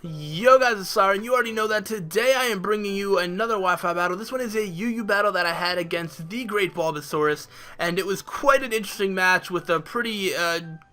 Yo guys, it's Slyroh, and you already know that today I am bringing you another Wi-Fi battle. This one is a UU battle that I had against the great Bulbasaurus, and it was quite an interesting match with a pretty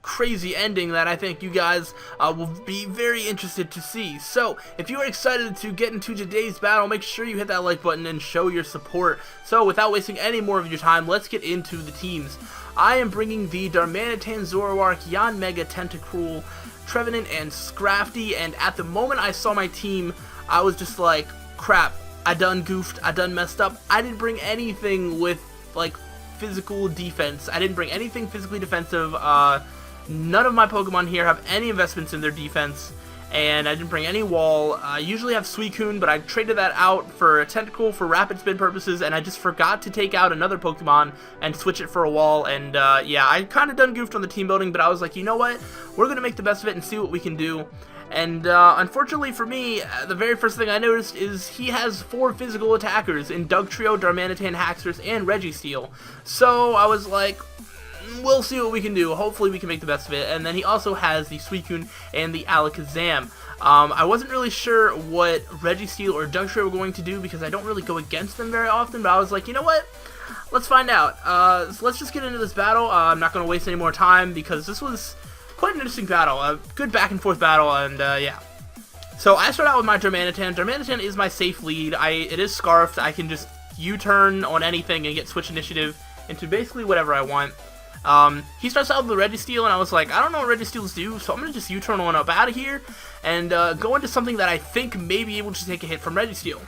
crazy ending that I think you guys will be very interested to see. So, if you are excited to get into today's battle, make sure you hit that like button and show your support. So, without wasting any more of your time, let's get into the teams. I am bringing the Darmanitan, Zoroark, Yanmega, Tentacruel, Trevenant, and Scrafty, and at the moment I saw my team, I was just like, crap, I done goofed, I done messed up. I didn't bring anything with, like, physical defense. I didn't bring anything physically defensive. None of my Pokemon here have any investments in their defense, and I didn't bring any wall. I usually have Suicune, but I traded that out for a Tentacle for rapid spin purposes, and I just forgot to take out another Pokemon and switch it for a wall, and yeah, I kind of done goofed on the team building, but I was like, you know what, we're going to make the best of it and see what we can do. And unfortunately for me, the very first thing I noticed is he has 4 physical attackers in Dugtrio, Darmanitan, Haxorus, and Registeel. So I was like, we'll see what we can do. Hopefully we can make the best of it. And then he also has the Suicune and the Alakazam. I wasn't really sure what Registeel or Dugtrio were going to do because I don't really go against them very often, but I was like, you know what? Let's find out. So let's just get into this battle. I'm not going to waste any more time because this was quite an interesting battle. A good back and forth battle, and yeah. So I start out with my Darmanitan. Darmanitan is my safe lead. It is Scarfed. I can just U-turn on anything and get switch initiative into basically whatever I want. He starts out with the Registeel, and I was like, I don't know what Registeels do, so I'm going to just U-turn on up out of here and go into something that I think may be able to take a hit from Registeel.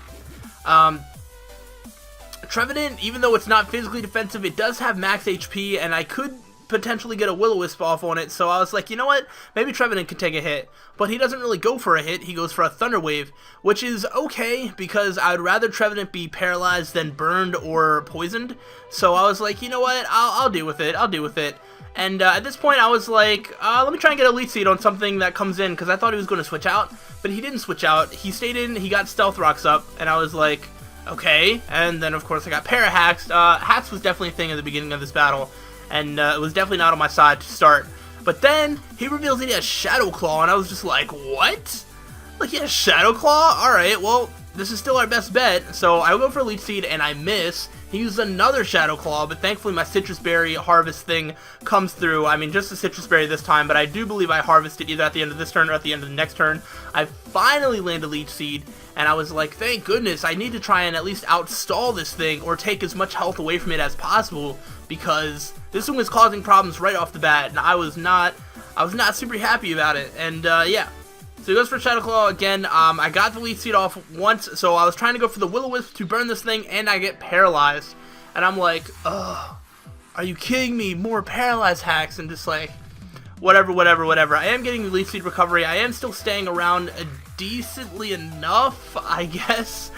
Trevenant, even though it's not physically defensive, it does have max HP, and I could potentially get a Will-O-Wisp off on it, so I was like, you know what, maybe Trevenant could take a hit, but he doesn't really go for a hit, he goes for a Thunder Wave, which is okay, because I would rather Trevenant be paralyzed than burned or poisoned, so I was like, you know what, I'll deal with it, and at this point I was like, let me try and get Elite Seed on something that comes in, because I thought he was going to switch out, but he didn't switch out, he stayed in, he got Stealth Rocks up, and I was like, okay, and then of course I got Parahaxed. Hacks was definitely a thing at the beginning of this battle, and it was definitely not on my side to start. But then, he reveals that he has Shadow Claw, and I was just like, what? Like, he has Shadow Claw? Alright, well, this is still our best bet. So, I go for Leech Seed, and I miss. He uses another Shadow Claw, but thankfully my Citrus Berry harvest thing comes through. I mean, just a Citrus Berry this time, but I do believe I harvested either at the end of this turn or at the end of the next turn. I finally land a Leech Seed, and I was like, thank goodness, I need to try and at least outstall this thing or take as much health away from it as possible, because this one was causing problems right off the bat, and I was not super happy about it. And yeah, so he goes for Shadow Claw again. I got the Leech Seed off once, so I was trying to go for the Will-O-Wisp to burn this thing, and I get paralyzed. And I'm like, ugh, are you kidding me? More paralyzed hacks, and just like, whatever. I am getting the Leech Seed recovery. I am still staying around decently enough, I guess.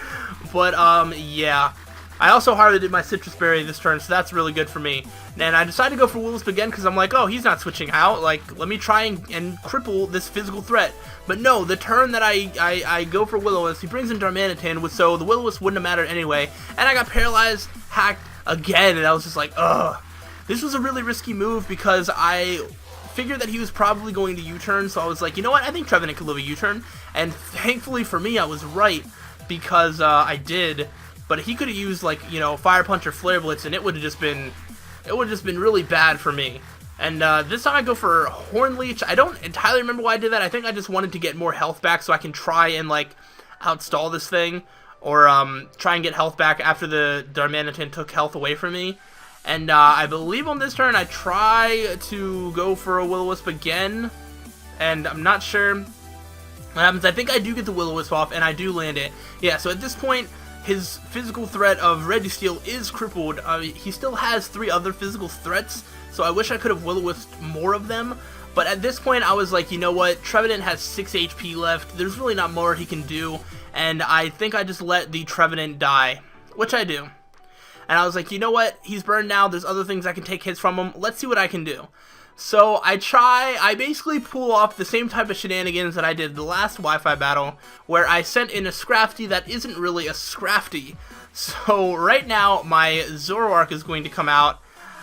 But yeah. I also harvested my Citrus Berry this turn, so that's really good for me. And I decided to go for Will-O-Wisp again because I'm like, oh, he's not switching out. Like, let me try and cripple this physical threat. But no, the turn that I go for Will-O-Wisp, he brings in Darmanitan, so the Will-O-Wisp wouldn't have mattered anyway. And I got paralyzed, hacked again, and I was just like, ugh. This was a really risky move because I figured that he was probably going to U-turn, so I was like, you know what, I think Trevenant could live a U-turn. And thankfully for me, I was right because I did. But he could have used, like, you know, Fire Punch or Flare Blitz, and it would have just been really bad for me. And this time I go for Horn Leech. I don't entirely remember why I did that. I think I just wanted to get more health back so I can try and, like, outstall this thing, or try and get health back after the Darmanitan took health away from me. And I believe on this turn I try to go for a Will-O-Wisp again, and I'm not sure what happens. I think I do get the Will-O-Wisp off, and I do land it. Yeah, so at this point, his physical threat of Registeel is crippled. He still has 3 other physical threats, so I wish I could have Will-O-Wisped more of them. But at this point, I was like, you know what? Trevenant has 6 HP left. There's really not more he can do. And I think I just let the Trevenant die, which I do. And I was like, you know what? He's burned now. There's other things I can take hits from him. Let's see what I can do. So I basically pull off the same type of shenanigans that I did the last Wi-Fi battle, where I sent in a Scrafty that isn't really a Scrafty. So right now, my Zoroark is going to come out,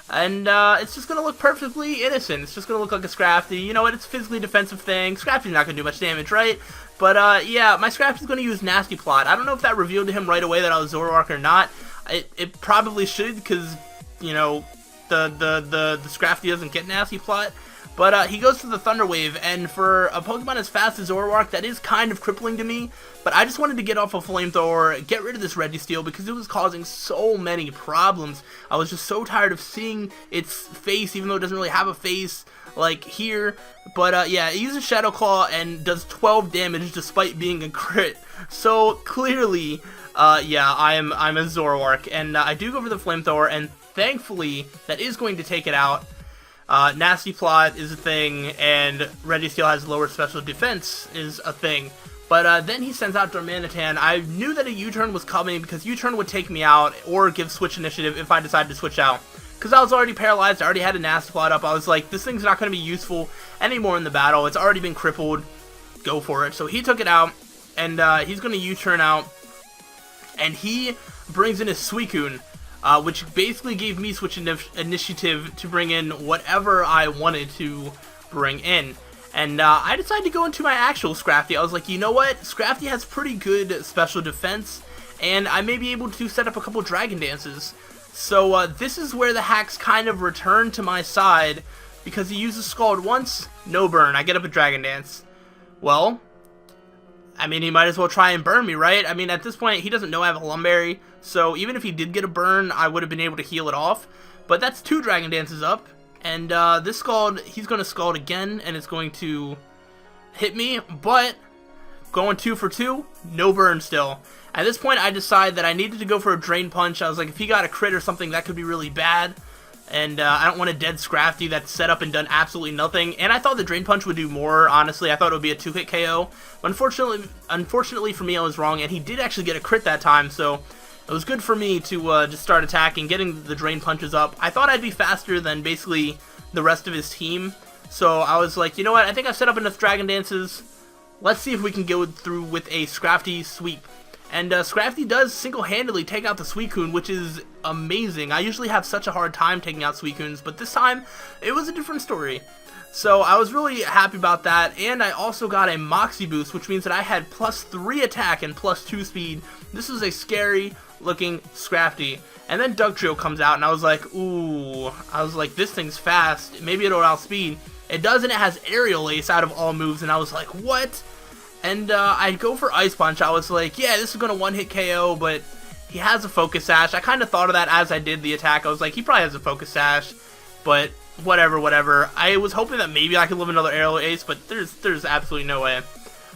and it's just going to look perfectly innocent. It's just going to look like a Scrafty. You know what? It's a physically defensive thing. Scrafty's not going to do much damage, right? But yeah, my Scrafty's going to use Nasty Plot. I don't know if that revealed to him right away that I was Zoroark or not. It probably should, because, you know, the Scrafty doesn't get Nasty Plot. But he goes for the Thunder Wave, and for a Pokemon as fast as Zoroark, that is kind of crippling to me. But I just wanted to get off a Flamethrower, get rid of this Registeel, because it was causing so many problems. I was just so tired of seeing its face, even though it doesn't really have a face, like here. But yeah, it uses Shadow Claw and does 12 damage despite being a crit. So clearly, yeah, I'm a Zoroark, and I do go for the Flamethrower, and thankfully, that is going to take it out. Nasty Plot is a thing, and Registeel has lower special defense is a thing. But then he sends out Darmanitan. I knew that a U-turn was coming, because U-turn would take me out, or give Switch Initiative if I decided to switch out. Because I was already paralyzed, I already had a Nasty Plot up, I was like, this thing's not going to be useful anymore in the battle, it's already been crippled, go for it. So he took it out, and he's going to U-turn out, and he brings in his Suicune. Which basically gave me Switch Initiative to bring in whatever I wanted to bring in. And I decided to go into my actual Scrafty. I was like, you know what? Scrafty has pretty good special defense, and I may be able to set up a couple Dragon Dances. So this is where the hacks kind of return to my side, because he uses Scald once, no burn. I get up a Dragon Dance. Well, I mean, he might as well try and burn me, right? I mean, at this point, he doesn't know I have a Lumberry, so even if he did get a burn, I would have been able to heal it off. But that's 2 Dragon Dances up, and this Scald, he's going to Scald again, and it's going to hit me, but going 2 for 2, no burn still. At this point, I decide that I needed to go for a Drain Punch. I was like, if he got a crit or something, that could be really bad. And I don't want a dead Scrafty that's set up and done absolutely nothing. And I thought the Drain Punch would do more, honestly. I thought it would be a 2-hit KO. Unfortunately for me, I was wrong, and he did actually get a crit that time, so it was good for me to just start attacking, getting the Drain Punches up. I thought I'd be faster than basically the rest of his team, so I was like, you know what, I think I've set up enough Dragon Dances. Let's see if we can go through with a Scrafty sweep. And Scrafty does single-handedly take out the Suicune, which is amazing. I usually have such a hard time taking out Suicunes, but this time, it was a different story. So I was really happy about that, and I also got a Moxie boost, which means that I had +3 attack and +2 speed. This is a scary-looking Scrafty. And then Dugtrio comes out, and I was like, ooh. I was like, this thing's fast. Maybe it'll outspeed. It does, and it has Aerial Ace out of all moves, and I was like, what? And I go for Ice Punch. I was like, yeah, this is going to one-hit KO, but he has a Focus Sash. I kind of thought of that as I did the attack. I was like, he probably has a Focus Sash, but whatever. I was hoping that maybe I could live another Aerial Ace, but there's absolutely no way.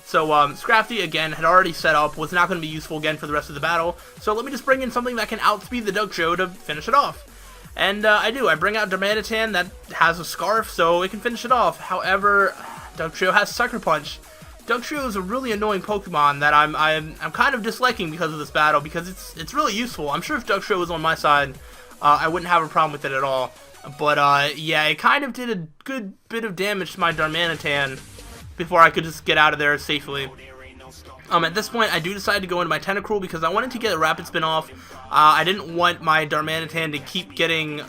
So Scrafty, again, had already set up, was not going to be useful again for the rest of the battle, so let me just bring in something that can outspeed the Dugtrio to finish it off. And I do. I bring out Darmanitan that has a Scarf, so it can finish it off. However, Dugtrio has Sucker Punch. Dugtrio is a really annoying Pokemon that I'm kind of disliking because of this battle, because it's really useful. I'm sure if Dugtrio was on my side, I wouldn't have a problem with it at all. But yeah, it kind of did a good bit of damage to my Darmanitan before I could just get out of there safely. At this point, I do decide to go into my Tentacruel because I wanted to get a Rapid Spin off. I didn't want my Darmanitan to keep getting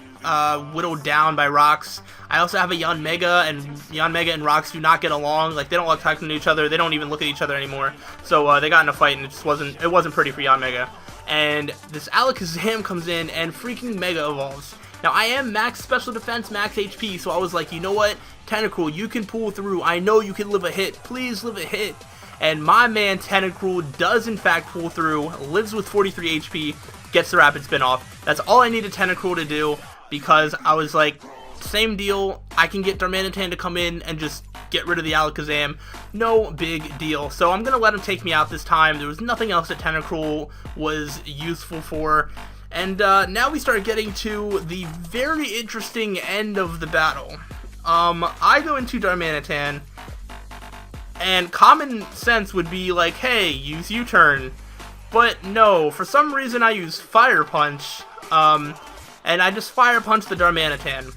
whittled down by rocks. I also have a Yanmega, and Yanmega and rocks do not get along. Like, they don't like talking to each other. They don't even look at each other anymore. So they got in a fight, and it wasn't pretty for Yanmega. And this Alakazam comes in and freaking Mega Evolves. Now, I am max special defense, max HP, so I was like, you know what, Tentacruel, you can pull through. I know you can live a hit. Please live a hit. And my man Tentacruel does in fact pull through, lives with 43 HP, gets the Rapid Spin off. That's all I needed Tentacruel to do, because I was like, same deal, I can get Darmanitan to come in and just get rid of the Alakazam. No big deal. So I'm going to let him take me out this time. There was nothing else that Tentacruel was useful for. And now we start getting to the very interesting end of the battle. I go into Darmanitan, and common sense would be like, hey, use U-turn. But no, for some reason I use Fire Punch, and I just Fire Punch the Darmanitan.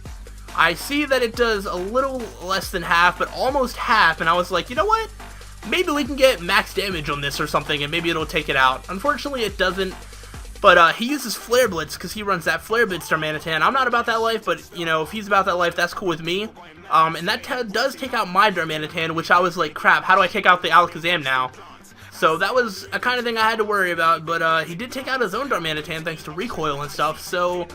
I see that it does a little less than half, but almost half, and I was like, you know what? Maybe we can get max damage on this or something, and maybe it'll take it out. Unfortunately, it doesn't. But he uses Flare Blitz because he runs that Flare Blitz Darmanitan. I'm not about that life, but, you know, if he's about that life, that's cool with me. And that does take out my Darmanitan, which I was like, crap, how do I take out the Alakazam now? So that was a kind of thing I had to worry about, but he did take out his own Darmanitan thanks to recoil and stuff, so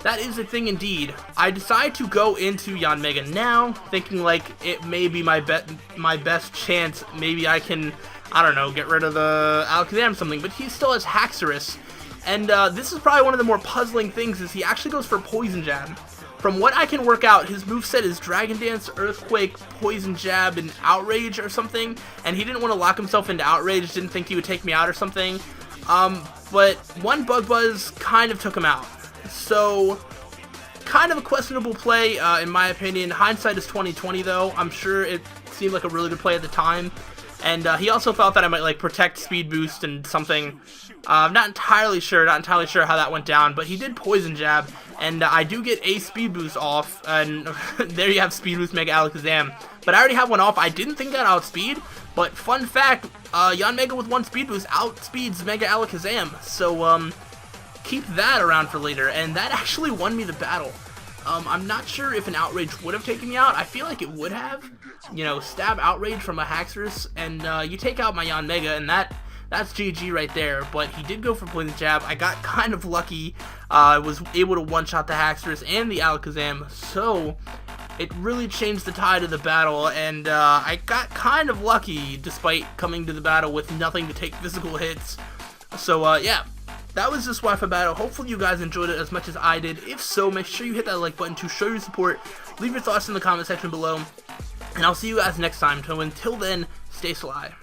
that is a thing indeed. I decide to go into Yanmega now, thinking like it may be my best chance. Maybe I can, I don't know, get rid of the Alakazam or something, but he still has Haxorus. And this is probably one of the more puzzling things, is he actually goes for Poison Jab. From what I can work out, his moveset is Dragon Dance, Earthquake, Poison Jab, and Outrage or something. And he didn't want to lock himself into Outrage, didn't think he would take me out or something. But one Bug Buzz kind of took him out. So, kind of a questionable play, in my opinion. Hindsight is 20/20 though. I'm sure it seemed like a really good play at the time. And he also thought that I might like protect Speed Boost and something. I'm not entirely sure how that went down, but he did Poison Jab, and I do get a Speed Boost off, and there you have Speed Boost Mega Alakazam. But I already have one off. I didn't think that outspeed, but fun fact, Yanmega with one Speed Boost outspeeds Mega Alakazam, so keep that around for later, and that actually won me the battle. I'm not sure if an Outrage would have taken me out. I feel like it would have. You know, stab Outrage from a Haxorus, and you take out my Yanmega, and that's GG right there. But he did go for Poison Jab. I got kind of lucky. I was able to one-shot the Haxorus and the Alakazam, so it really changed the tide of the battle, and I got kind of lucky despite coming to the battle with nothing to take physical hits. So, yeah. That was this Wi-Fi battle. Hopefully you guys enjoyed it as much as I did. If so, make sure you hit that like button to show your support. Leave your thoughts in the comment section below. And I'll see you guys next time. So until then, stay sly.